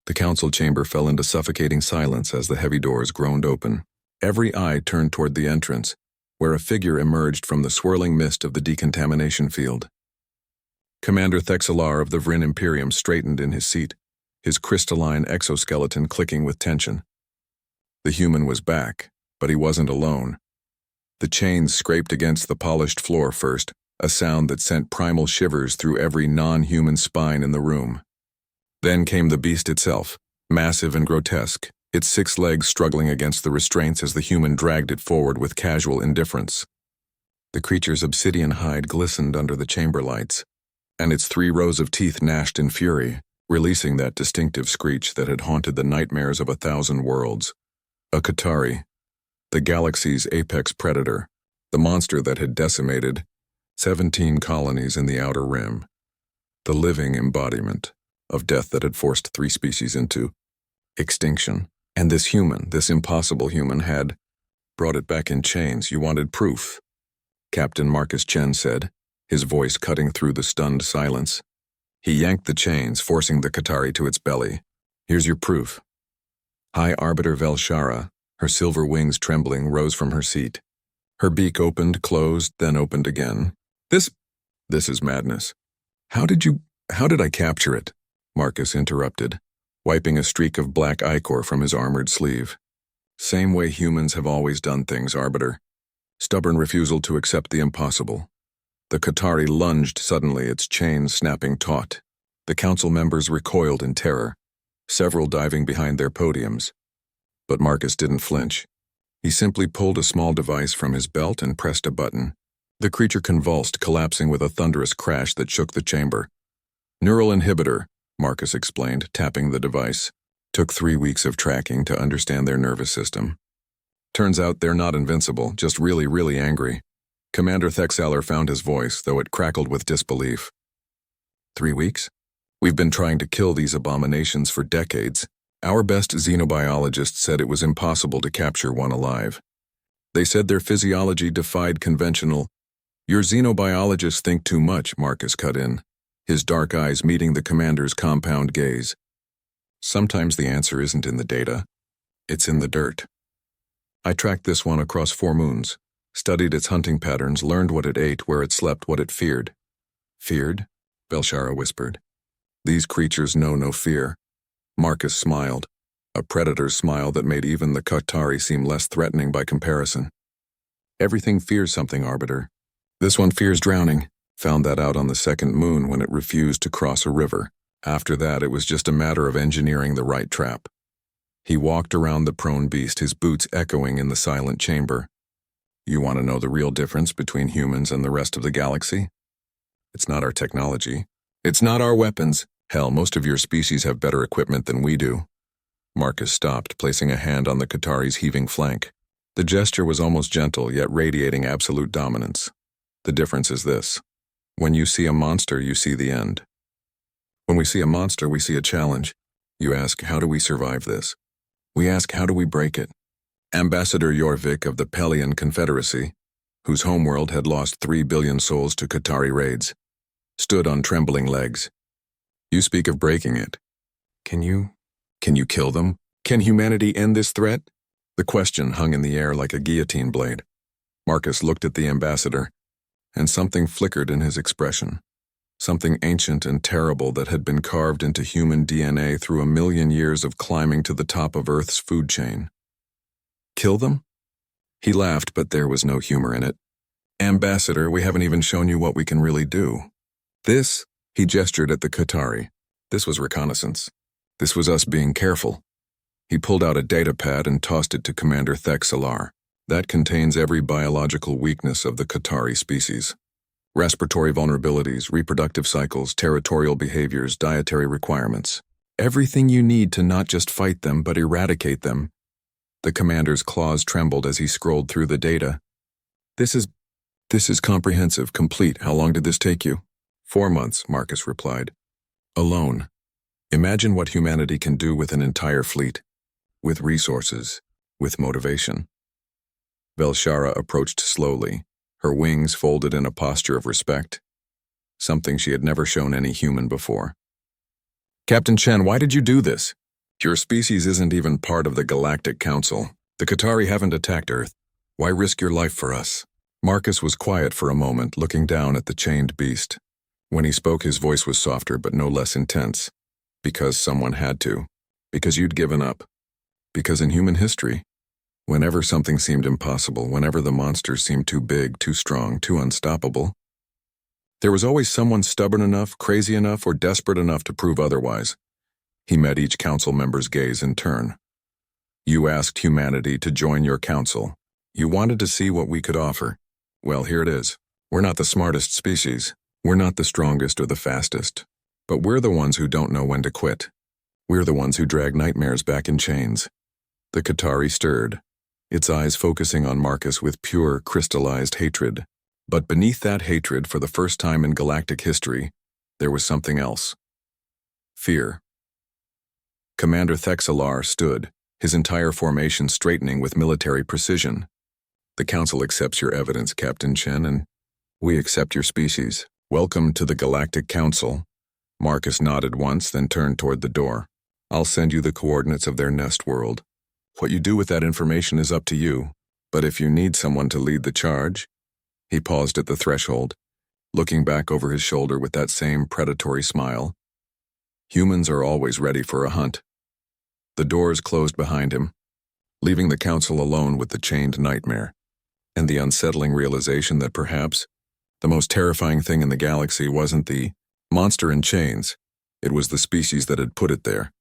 The council chamber fell into suffocating silence as the heavy doors groaned open. Every eye turned toward the entrance, where a figure emerged from the swirling mist of the decontamination field. Commander Thexelar of the Vryn Imperium straightened in his seat, his crystalline exoskeleton clicking with tension. The human was back, but he wasn't alone. The chains scraped against the polished floor first, a sound that sent primal shivers through every non-human spine in the room. Then came the beast itself, massive and grotesque, its 6 legs struggling against the restraints as the human dragged it forward with casual indifference. The creature's obsidian hide glistened under the chamber lights, and its 3 rows of teeth gnashed in fury, releasing that distinctive screech that had haunted the nightmares of 1,000 worlds. A Qatari, the galaxy's apex predator, the monster that had decimated 17 colonies in the Outer Rim, the living embodiment of death that had forced 3 species into extinction. And this human, this impossible human, had brought it back in chains. You wanted proof, Captain Marcus Chen said, his voice cutting through the stunned silence. He yanked the chains, forcing the Qatari to its belly. Here's your proof. High Arbiter Velshara, her silver wings trembling, rose from her seat. Her beak opened, closed, then opened again. This is madness. How did I capture it? Marcus interrupted, wiping a streak of black ichor from his armored sleeve. Same way humans have always done things, Arbiter. Stubborn refusal to accept the impossible. The Qatari lunged suddenly, its chains snapping taut. The council members recoiled in terror, several diving behind their podiums. But Marcus didn't flinch. He simply pulled a small device from his belt and pressed a button. The creature convulsed, collapsing with a thunderous crash that shook the chamber. Neural inhibitor, Marcus explained, tapping the device. Took 3 weeks of tracking to understand their nervous system. Turns out they're not invincible, just really, really angry. Commander Thexelar found his voice, though it crackled with disbelief. 3 weeks? We've been trying to kill these abominations for decades. Our best xenobiologists said it was impossible to capture one alive. They said their physiology defied conventional. Your xenobiologists think too much, Marcus cut in, his dark eyes meeting the commander's compound gaze. Sometimes the answer isn't in the data. It's in the dirt. I tracked this one across 4 moons, studied its hunting patterns, learned what it ate, where it slept, what it feared. Feared? Velshara whispered. These creatures know no fear. Marcus smiled, a predator's smile that made even the Qatari seem less threatening by comparison. Everything fears something, Arbiter. This one fears drowning. Found that out on the 2nd moon when it refused to cross a river. After that, it was just a matter of engineering the right trap. He walked around the prone beast, his boots echoing in the silent chamber. You want to know the real difference between humans and the rest of the galaxy? It's not our technology. It's not our weapons. Hell, most of your species have better equipment than we do. Marcus stopped, placing a hand on the Qatari's heaving flank. The gesture was almost gentle, yet radiating absolute dominance. The difference is this. When you see a monster, you see the end. When we see a monster, we see a challenge. You ask, how do we survive this? We ask, how do we break it? Ambassador Jorvik of the Pelian Confederacy, whose homeworld had lost 3 billion souls to Qatari raids, stood on trembling legs. You speak of breaking it. Can you kill them? Can humanity end this threat? The question hung in the air like a guillotine blade. Marcus looked at the ambassador, and something flickered in his expression. Something ancient and terrible that had been carved into human DNA through 1,000,000 years of climbing to the top of Earth's food chain. Kill them? He laughed, but there was no humor in it. Ambassador, we haven't even shown you what we can really do. This, he gestured at the Qatari. This was reconnaissance. This was us being careful. He pulled out a data pad and tossed it to Commander Thexelar. That contains every biological weakness of the Qatari species. Respiratory vulnerabilities, reproductive cycles, territorial behaviors, dietary requirements. Everything you need to not just fight them, but eradicate them. The commander's claws trembled as he scrolled through the data. This is comprehensive, complete. How long did this take you? 4 months, Marcus replied. Alone. Imagine what humanity can do with an entire fleet. With resources. With motivation. Velshara approached slowly, her wings folded in a posture of respect. Something she had never shown any human before. Captain Chen, why did you do this? Your species isn't even part of the Galactic Council. The Qatari haven't attacked Earth. Why risk your life for us? Marcus was quiet for a moment, looking down at the chained beast. When he spoke, his voice was softer but no less intense. Because someone had to. Because you'd given up. Because in human history, whenever something seemed impossible, whenever the monsters seemed too big, too strong, too unstoppable, there was always someone stubborn enough, crazy enough, or desperate enough to prove otherwise. He met each council member's gaze in turn. You asked humanity to join your council. You wanted to see what we could offer. Well, here it is. We're not the smartest species. We're not the strongest or the fastest. But we're the ones who don't know when to quit. We're the ones who drag nightmares back in chains. The Qatari stirred, its eyes focusing on Marcus with pure, crystallized hatred. But beneath that hatred, for the first time in galactic history, there was something else. Fear. Commander Thexalar stood, his entire formation straightening with military precision. The Council accepts your evidence, Captain Chen, and we accept your species. Welcome to the Galactic Council. Marcus nodded once, then turned toward the door. I'll send you the coordinates of their nest world. What you do with that information is up to you, but if you need someone to lead the charge... He paused at the threshold, looking back over his shoulder with that same predatory smile. Humans are always ready for a hunt. The doors closed behind him, leaving the Council alone with the chained nightmare, and the unsettling realization that perhaps the most terrifying thing in the galaxy wasn't the monster in chains, it was the species that had put it there.